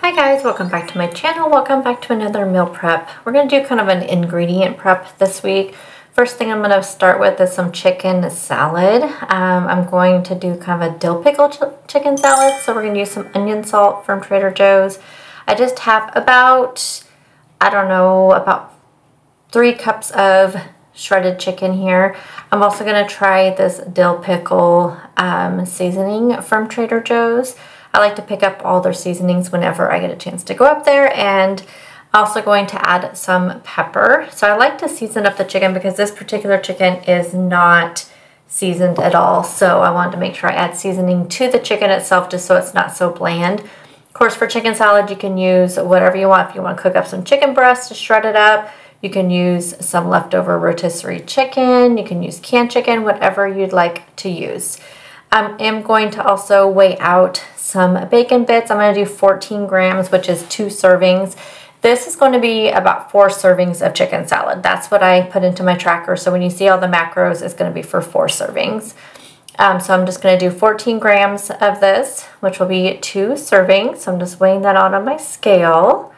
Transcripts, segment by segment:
Hi guys, welcome back to my channel. Welcome back to another meal prep. We're going to do kind of an ingredient prep this week. First thing I'm going to start with is some chicken salad. I'm going to do kind of a dill pickle chicken salad. So we're going to use some onion salt from Trader Joe's. I just have about, about 3 cups of shredded chicken here. I'm also going to try this dill pickle seasoning from Trader Joe's. I like to pick up all their seasonings whenever I get a chance to go up there, and also going to add some pepper. So I like to season up the chicken because this particular chicken is not seasoned at all. So I wanted to make sure I add seasoning to the chicken itself just so it's not so bland. Of course, for chicken salad, you can use whatever you want. If you want to cook up some chicken breast to shred it up, you can use some leftover rotisserie chicken, you can use canned chicken, whatever you'd like to use. I am going to also weigh out some bacon bits. I'm going to do 14 grams, which is 2 servings. This is going to be about 4 servings of chicken salad. That's what I put into my tracker. So when you see all the macros, it's going to be for 4 servings. So I'm just going to do 14 grams of this, which will be 2 servings. So I'm just weighing that out on my scale.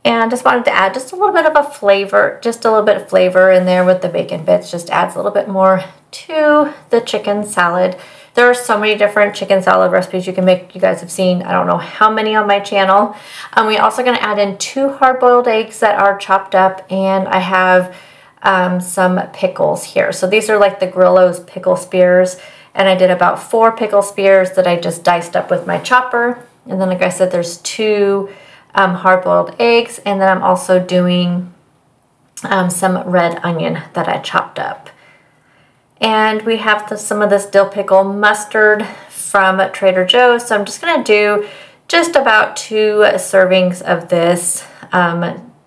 And I just wanted to add just a little bit of a flavor, just a little bit of flavor in there with the bacon bits. Just adds a little bit more to the chicken salad. There are so many different chicken salad recipes you can make. You guys have seen, I don't know how many on my channel. We're also going to add in 2 hard-boiled eggs that are chopped up, and I have some pickles here. So these are like the Grillo's pickle spears, and I did about 4 pickle spears that I just diced up with my chopper. And then, like I said, there's 2 hard-boiled eggs, and then I'm also doing some red onion that I chopped up. And we have some of this dill pickle mustard from Trader Joe's. So I'm just going to do just about 2 servings of this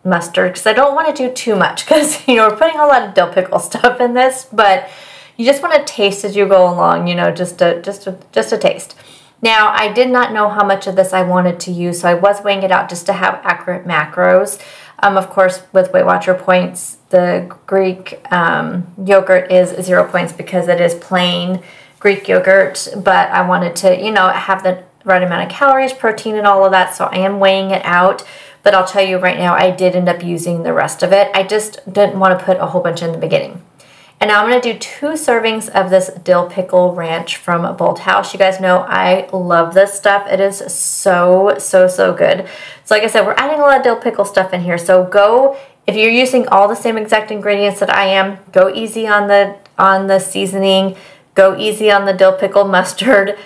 mustard, because I don't want to do too much, because we're putting a lot of dill pickle stuff in this, but you just want to taste as you go along, just a taste. Now, I did not know how much of this I wanted to use, so I was weighing it out just to have accurate macros. Of course, with Weight Watcher points, the Greek yogurt is 0 points because it is plain Greek yogurt, but I wanted to, have the right amount of calories, protein, and all of that, so I am weighing it out. But I'll tell you right now, I did end up using the rest of it. I just didn't want to put a whole bunch in the beginning. And now I'm going to do 2 servings of this dill pickle ranch from Bolt House. You guys know I love this stuff. It is so good. So like I said, we're adding a lot of dill pickle stuff in here. So if you're using all the same exact ingredients that I am, go easy on the seasoning. Go easy on the dill pickle mustard.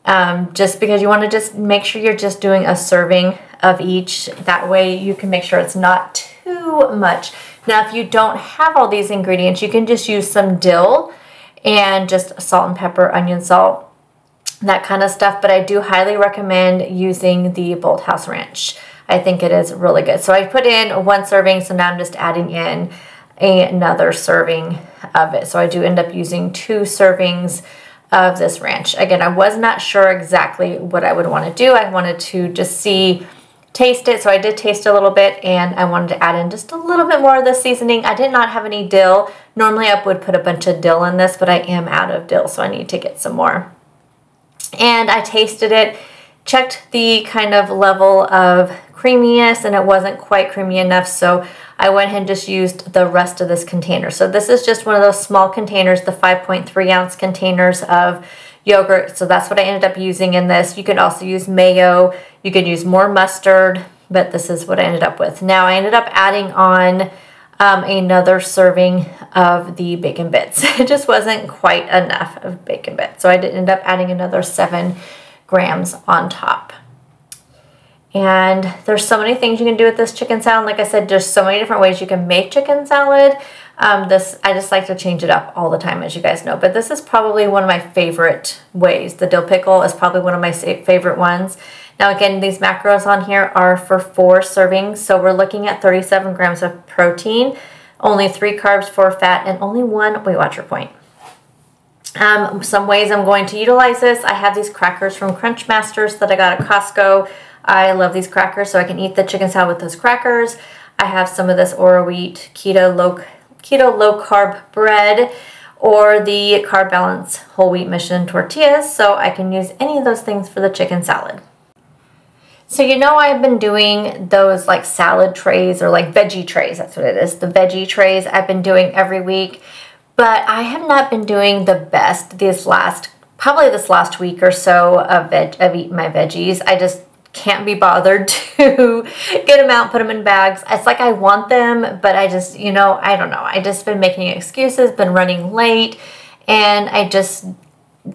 Just because you want to just make sure you're just doing a serving of each. That way you can make sure it's not too much. Now, if you don't have all these ingredients, you can just use some dill and just salt and pepper, onion salt, that kind of stuff. But I do highly recommend using the Bolt House Ranch. I think it is really good. So I put in 1 serving, so now I'm just adding in another serving of it. So I do end up using 2 servings of this ranch. Again, I was not sure exactly what I would want to do. I wanted to just taste it. So I did taste a little bit, and I wanted to add in just a little bit more of the seasoning. I did not have any dill. Normally I would put a bunch of dill in this, but I am out of dill, so I need to get some more. And I tasted it, checked the kind of level of creaminess, and it wasn't quite creamy enough, so I went ahead and just used the rest of this container. So this is just one of those small containers, the 5.3 ounce containers of yogurt. So that's what I ended up using in this. You could also use mayo. You could use more mustard, but this is what I ended up with. Now I ended up adding on another serving of the bacon bits. It just wasn't quite enough of bacon bits. So I did end up adding another 7 grams on top. And there's so many things you can do with this chicken salad. Like I said, there's so many different ways you can make chicken salad. I just like to change it up all the time, as you guys know. But this is probably one of my favorite ways. The dill pickle is probably one of my favorite ones. Now again, these macros on here are for 4 servings. So we're looking at 37 grams of protein, only 3 carbs, 4 fat, and only 1 Weight Watcher point. Some ways I'm going to utilize this. I have these crackers from Crunch Masters that I got at Costco. I love these crackers, so I can eat the chicken salad with those crackers. I have some of this Oro Wheat keto low carb bread, or the Carb Balance whole wheat mission tortillas, so I can use any of those things for the chicken salad. So you know I've been doing those like salad trays or like veggie trays, that's what it is, the veggie trays I've been doing every week, but I have not been doing the best probably this last week or so of eating my veggies. I just can't be bothered to get them out, put them in bags. It's like I want them, but I just, I don't know. I just been making excuses, been running late, and I just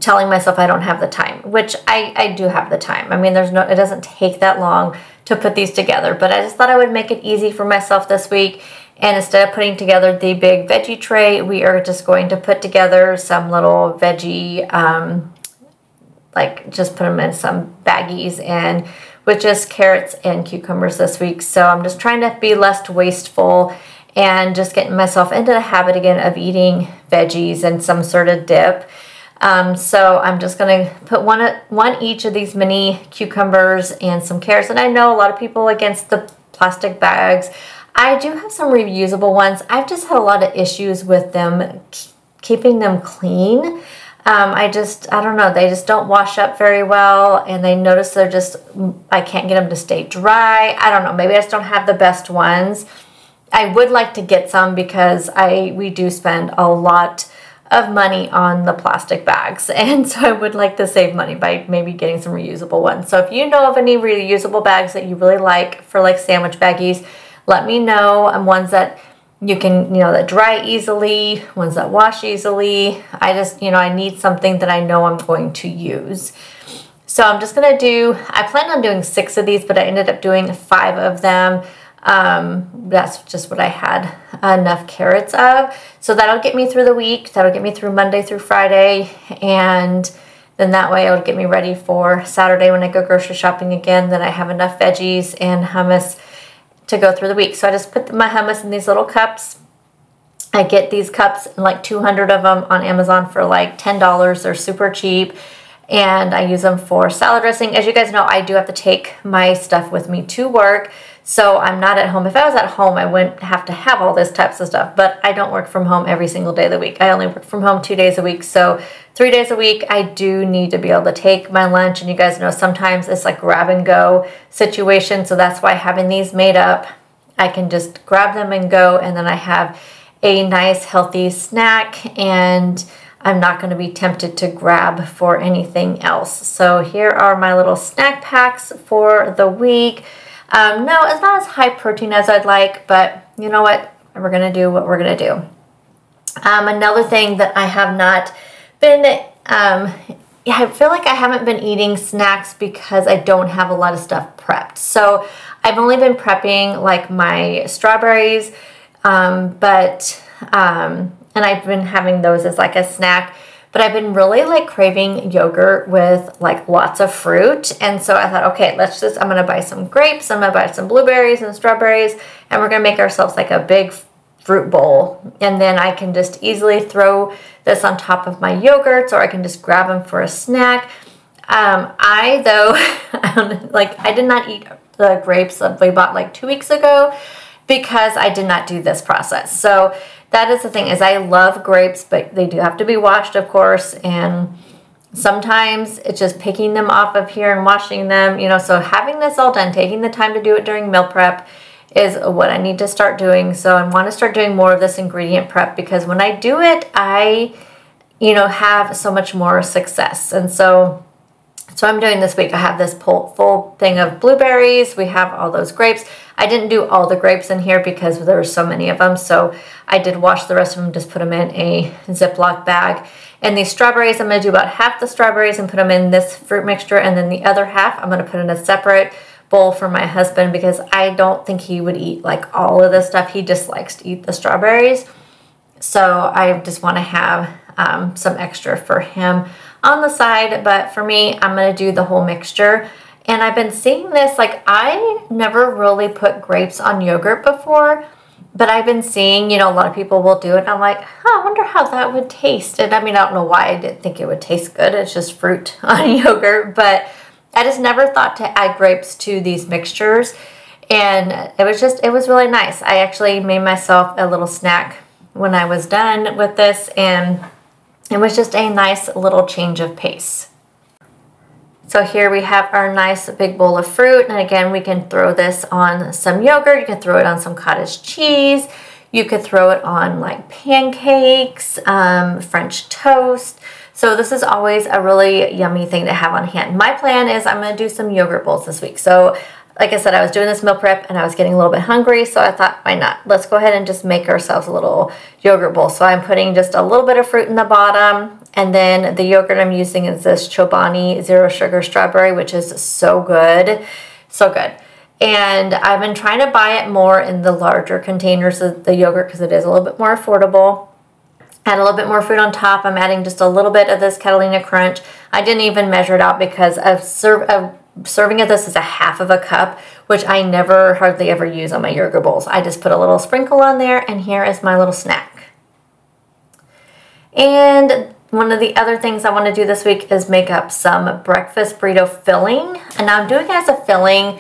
telling myself I don't have the time, which I do have the time. I mean, it doesn't take that long to put these together, but I just thought I would make it easy for myself this week. And instead of putting together the big veggie tray, we are just going to put together some little veggie, like just put them in some baggies and with just carrots and cucumbers this week. So I'm just trying to be less wasteful and just getting myself into the habit again of eating veggies and some sort of dip. So I'm just going to put one each of these mini cucumbers and some carrots. And I know a lot of people against the plastic bags. I do have some reusable ones. I've just had a lot of issues with them, keeping them clean. I don't know, they just don't wash up very well, and I notice I can't get them to stay dry. I don't know, maybe I just don't have the best ones. I would like to get some because we do spend a lot of money on the plastic bags, and so I would like to save money by maybe getting some reusable ones. So if you know of any reusable bags that you really like for like sandwich baggies, let me know. Ones that you can, that dry easily, ones that wash easily. I just, I need something that I know I'm going to use. So I'm just going to I planned on doing 6 of these, but I ended up doing 5 of them. That's just what I had enough carrots of. So that'll get me through the week. That'll get me through Monday through Friday. And then that way it'll get me ready for Saturday when I go grocery shopping again. Then I have enough veggies and hummus to go through the week. So I just put my hummus in these little cups. I get these cups, like 200 of them on Amazon for like $10. They're super cheap. And I use them for salad dressing. As you guys know, I do have to take my stuff with me to work. So I'm not at home. If I was at home, I wouldn't have to have all this types of stuff. But I don't work from home every single day of the week. I only work from home 2 days a week. So 3 days a week, I do need to be able to take my lunch. And you guys know sometimes it's like grab and go situation. So that's why having these made up, I can just grab them and go. And then I have a nice healthy snack. And I'm not going to be tempted to grab for anything else. So here are my little snack packs for the week. No, it's not as high protein as I'd like, but you know what? We're going to do what we're going to do. Another thing that I have not been, I feel like I haven't been eating snacks because I don't have a lot of stuff prepped. So I've only been prepping like my strawberries, and I've been having those as like a snack. But I've been really like craving yogurt with like lots of fruit. And so I thought, okay, I'm going to buy some grapes. I'm going to buy some blueberries and strawberries. And we're going to make ourselves like a big fruit bowl. And then I can just easily throw this on top of my yogurts, or I can just grab them for a snack. I did not eat the grapes that we bought like 2 weeks ago because I did not do this process. So that is the thing, is I love grapes, but they do have to be washed, of course, and sometimes it's just picking them off of here and washing them, so having this all done, taking the time to do it during meal prep is what I need to start doing. So I want to start doing more of this ingredient prep, because when I do it, I, have so much more success. And so I'm doing this week. I have this full thing of blueberries. We have all those grapes. I didn't do all the grapes in here because there were so many of them. So I did wash the rest of them, just put them in a Ziploc bag. And these strawberries, I'm going to do about half the strawberries and put them in this fruit mixture. And then the other half, I'm going to put in a separate bowl for my husband, because I don't think he would eat like all of this stuff. He just likes to eat the strawberries. So I just want to have some extra for him on the side. But for me, I'm going to do the whole mixture. And I've been seeing this, like I never really put grapes on yogurt before, but I've been seeing, a lot of people will do it. And I'm like, I wonder how that would taste. And I mean, I don't know why I didn't think it would taste good. It's just fruit on yogurt, but I just never thought to add grapes to these mixtures. And it was really nice. I actually made myself a little snack when I was done with this, and it was just a nice little change of pace. So here we have our nice big bowl of fruit. And again, we can throw this on some yogurt. You can throw it on some cottage cheese. You could throw it on like pancakes, French toast. So this is always a really yummy thing to have on hand. My plan is I'm going to do some yogurt bowls this week. So like I said, I was doing this meal prep and I was getting a little bit hungry. So I thought, why not? Let's go ahead and just make ourselves a little yogurt bowl. So I'm putting just a little bit of fruit in the bottom. And then the yogurt I'm using is this Chobani Zero Sugar Strawberry, which is so good. So good. And I've been trying to buy it more in the larger containers of the yogurt because it is a little bit more affordable. Add a little bit more fruit on top. I'm adding just a little bit of this Catalina Crunch. I didn't even measure it out because a serving of this is a half of a cup, which I never hardly ever use on my yogurt bowls. I just put a little sprinkle on there, and here is my little snack. And one of the other things I want to do this week is make up some breakfast burrito filling. And now I'm doing it as a filling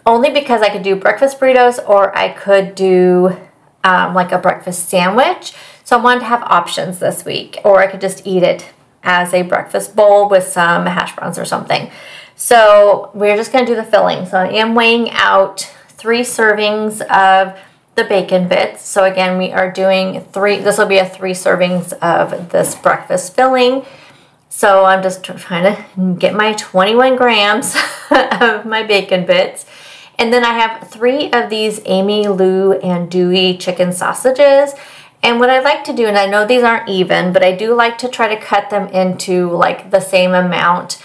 only because I could do breakfast burritos or I could do like a breakfast sandwich. So I wanted to have options this week, or I could just eat it as a breakfast bowl with some hash browns or something. So we're just going to do the filling. So I am weighing out 3 servings of the bacon bits. So again, we are doing 3, this will be a 3 servings of this breakfast filling. So I'm just trying to get my 21 grams of my bacon bits. And then I have 3 of these Amy Lou and Dewey chicken sausages. And what I like to do, and I know these aren't even, but I do like to try to cut them into like the same amount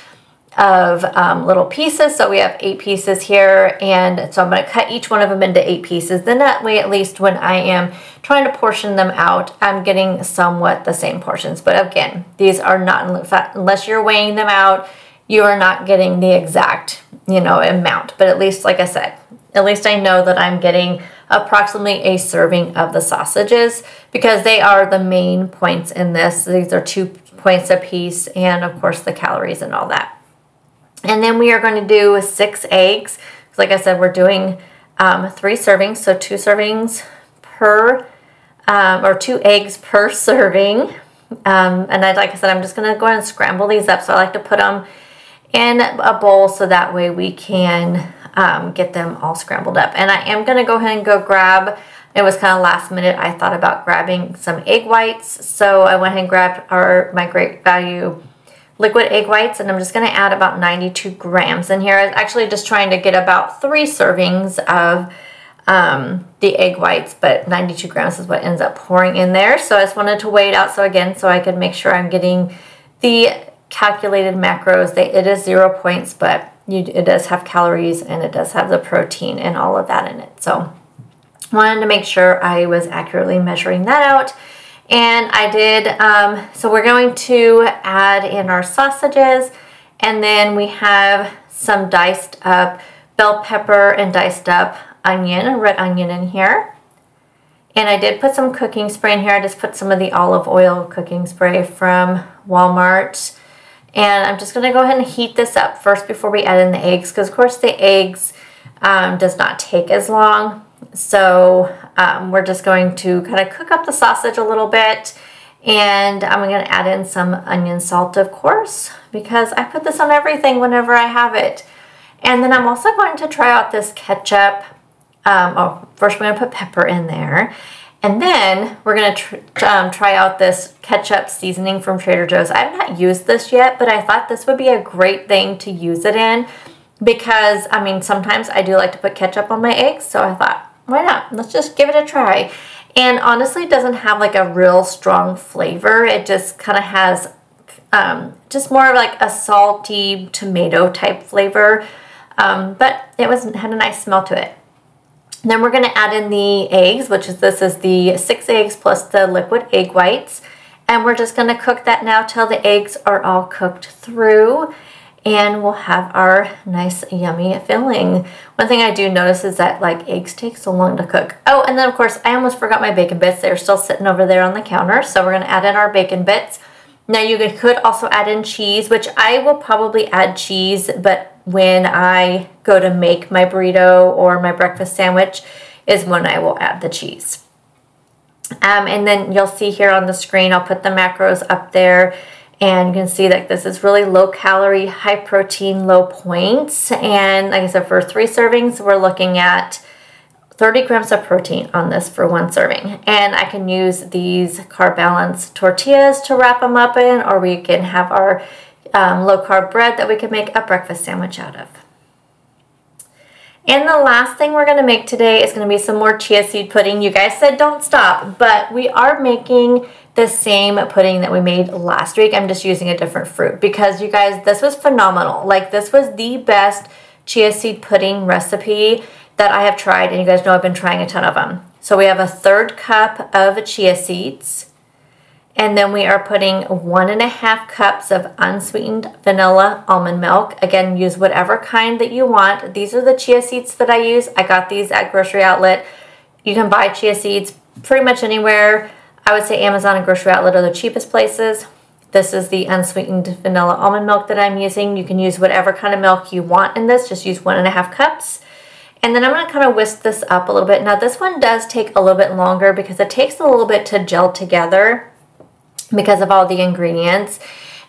of little pieces. So we have 8 pieces here, and so I'm going to cut each one of them into 8 pieces. Then that way, at least when I am trying to portion them out, I'm getting somewhat the same portions. But again, these are not, unless you're weighing them out, you are not getting the exact, you know, amount. But at least, like I said, at least I know that I'm getting approximately a serving of the sausages because they are the main points in this. These are 2 points a piece, and of course the calories and all that. And then we are going to do 6 eggs. Like I said, we're doing 3 servings, so 2 servings per, or 2 eggs per serving. And like I said, I'm just going to go ahead and scramble these up. So I like to put them in a bowl so that way we can get them all scrambled up. And I am going to go ahead and go grab, it was kind of last minute, I thought about grabbing some egg whites. So I went ahead and grabbed my Great Value liquid egg whites, and I'm just going to add about 92 grams in here. I was actually just trying to get about 3 servings of the egg whites, but 92 grams is what ends up pouring in there. So I just wanted to weigh it out so I could make sure I'm getting the calculated macros. It is 0 points, but it does have calories and it does have the protein and all of that in it. So wanted to make sure I was accurately measuring that out. And I did, so we're going to add in our sausages, and then we have some diced up bell pepper and diced up onion, red onion in here. And I did put some cooking spray in here. I just put some of the olive oil cooking spray from Walmart. And I'm just going to go ahead and heat this up first before we add in the eggs, because of course the eggs does not take as long. So we're just going to kind of cook up the sausage a little bit, and I'm going to add in some onion salt, of course, because I put this on everything whenever I have it. And then I'm also going to try out this ketchup. First we're going to put pepper in there, and then we're going to try out this ketchup seasoning from Trader Joe's. I have not used this yet, but I thought this would be a great thing to use it in, because I mean sometimes I do like to put ketchup on my eggs, so I thought, why not? Let's just give it a try. And honestly, it doesn't have like a real strong flavor. It just kind of has just more of like a salty tomato type flavor, but it had a nice smell to it. And then we're going to add in the eggs, which is this is the 6 eggs plus the liquid egg whites, and we're just going to cook that now till the eggs are all cooked through. And we'll have our nice yummy filling. One thing I do notice is that like eggs take so long to cook. Oh, and then of course I almost forgot my bacon bits. They're still sitting over there on the counter. So we're going to add in our bacon bits. Now you could also add in cheese, which I will probably add cheese, but when I go to make my burrito or my breakfast sandwich is when I will add the cheese. And then you'll see here on the screen, I'll put the macros up there. And you can see that this is really low calorie, high protein, low points. And like I said, for 3 servings, we're looking at 30 grams of protein on this for 1 serving. And I can use these carb balanced tortillas to wrap them up in, or we can have our low carb bread that we can make a breakfast sandwich out of. And the last thing we're going to make today is going to be some more chia seed pudding. You guys said don't stop, but we are making the same pudding that we made last week. I'm just using a different fruit because you guys, this was phenomenal. Like, this was the best chia seed pudding recipe that I have tried, and you guys know I've been trying a ton of them. So we have a 1/3 cup of chia seeds, and then we are putting 1.5 cups of unsweetened vanilla almond milk. Again, use whatever kind that you want. These are the chia seeds that I use. I got these at Grocery Outlet. You can buy chia seeds pretty much anywhere. I would say Amazon and Grocery Outlet are the cheapest places. This is the unsweetened vanilla almond milk that I'm using. You can use whatever kind of milk you want in this. Just use 1.5 cups. And then I'm going to kind of whisk this up a little bit. Now this one does take a little bit longer because it takes a little bit to gel together because of all the ingredients.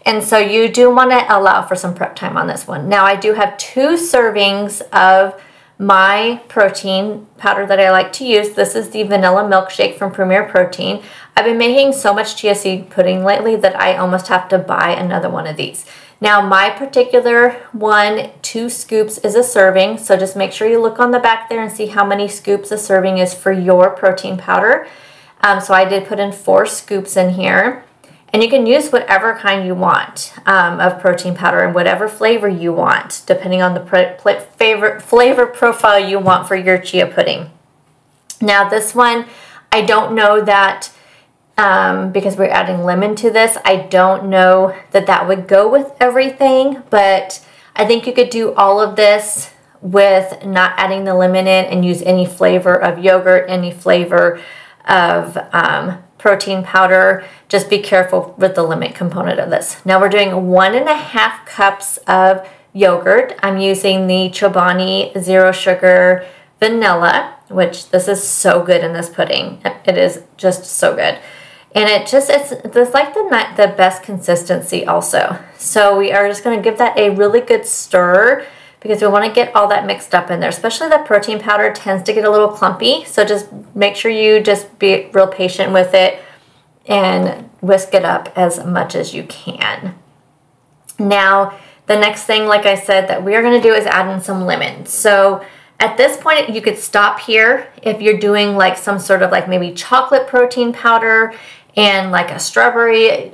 And so you do want to allow for some prep time on this one. Now I do have 2 servings of my protein powder that I like to use. This is the vanilla milkshake from Premier Protein. I've been making so much chia seed pudding lately that I almost have to buy another one of these. Now my particular one, 2 scoops is a serving, so just make sure you look on the back there and see how many scoops a serving is for your protein powder. So I did put in 4 scoops in here. And you can use whatever kind you want of protein powder and whatever flavor you want, depending on the flavor profile you want for your chia pudding. Now this one, I don't know that, because we're adding lemon to this, I don't know that that would go with everything, but I think you could do all of this with not adding the lemon in and use any flavor of yogurt, any flavor of protein powder. Just be careful with the lemon component of this. Now we're doing 1.5 cups of yogurt. I'm using the Chobani Zero Sugar Vanilla, which this is so good in this pudding. It is just so good. And it's like the best consistency also. So we are just going to give that a really good stir because we want to get all that mixed up in there. Especially the protein powder tends to get a little clumpy. So just make sure you just be real patient with it and whisk it up as much as you can. Now, the next thing, like I said, that we are going to do is add in some lemon. So at this point, you could stop here if you're doing like some sort of like maybe chocolate protein powder and like a strawberry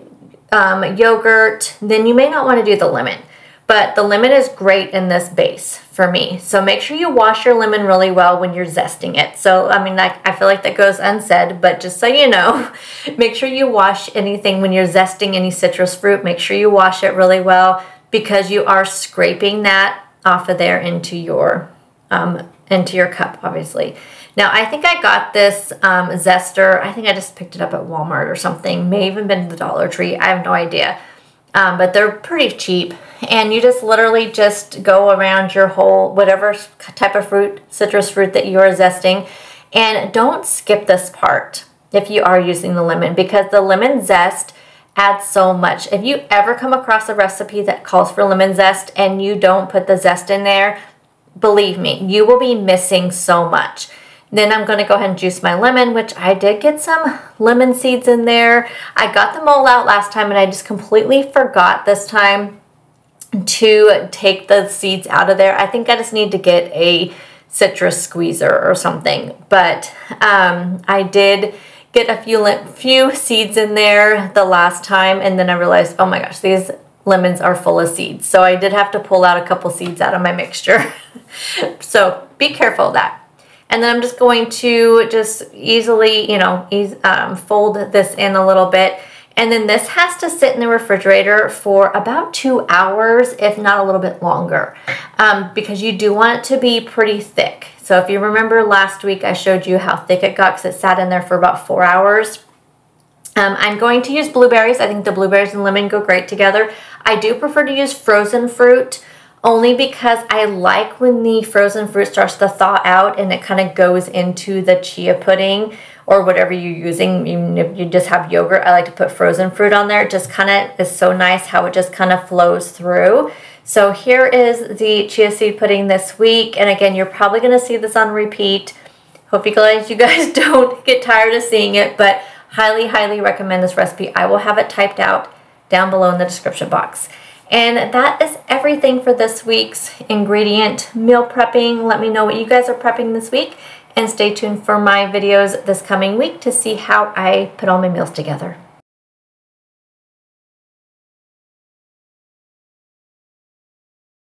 yogurt, then you may not want to do the lemon. But the lemon is great in this base for me. So make sure you wash your lemon really well when you're zesting it. So, I mean, I feel like that goes unsaid, but just so you know, make sure you wash anything when you're zesting any citrus fruit. Make sure you wash it really well because you are scraping that off of there into your cup, obviously. Now, I think I got this zester. I think I just picked it up at Walmart or something. May even been the Dollar Tree. I have no idea. But they're pretty cheap. And you just literally just go around your whole, whatever type of fruit, citrus fruit that you are zesting. And don't skip this part if you are using the lemon, because the lemon zest adds so much. If you ever come across a recipe that calls for lemon zest and you don't put the zest in there, believe me, you will be missing so much. Then I'm going to go ahead and juice my lemon, which I did get some lemon seeds in there. I got them all out last time and I just completely forgot this time to take the seeds out of there. I think I just need to get a citrus squeezer or something. But I did get a few seeds in there the last time, and then I realized, oh my gosh, these lemons are full of seeds. So I did have to pull out a couple seeds out of my mixture. So be careful of that. And then I'm just going to just easily, fold this in a little bit. And then this has to sit in the refrigerator for about 2 hours, if not a little bit longer, because you do want it to be pretty thick. So if you remember last week, I showed you how thick it got because it sat in there for about 4 hours. I'm going to use blueberries. I think the blueberries and lemon go great together. I do prefer to use frozen fruit only because I like when the frozen fruit starts to thaw out and it kind of goes into the chia pudding or whatever you're using. Even if you just have yogurt, I like to put frozen fruit on there. It just kind of is so nice how it just kind of flows through. So here is the chia seed pudding this week. And again, you're probably going to see this on repeat. Hope you guys don't get tired of seeing it, but highly, highly recommend this recipe. I will have it typed out down below in the description box. And that is everything for this week's ingredient meal prepping. Let me know what you guys are prepping this week, and stay tuned for my videos this coming week to see how I put all my meals together.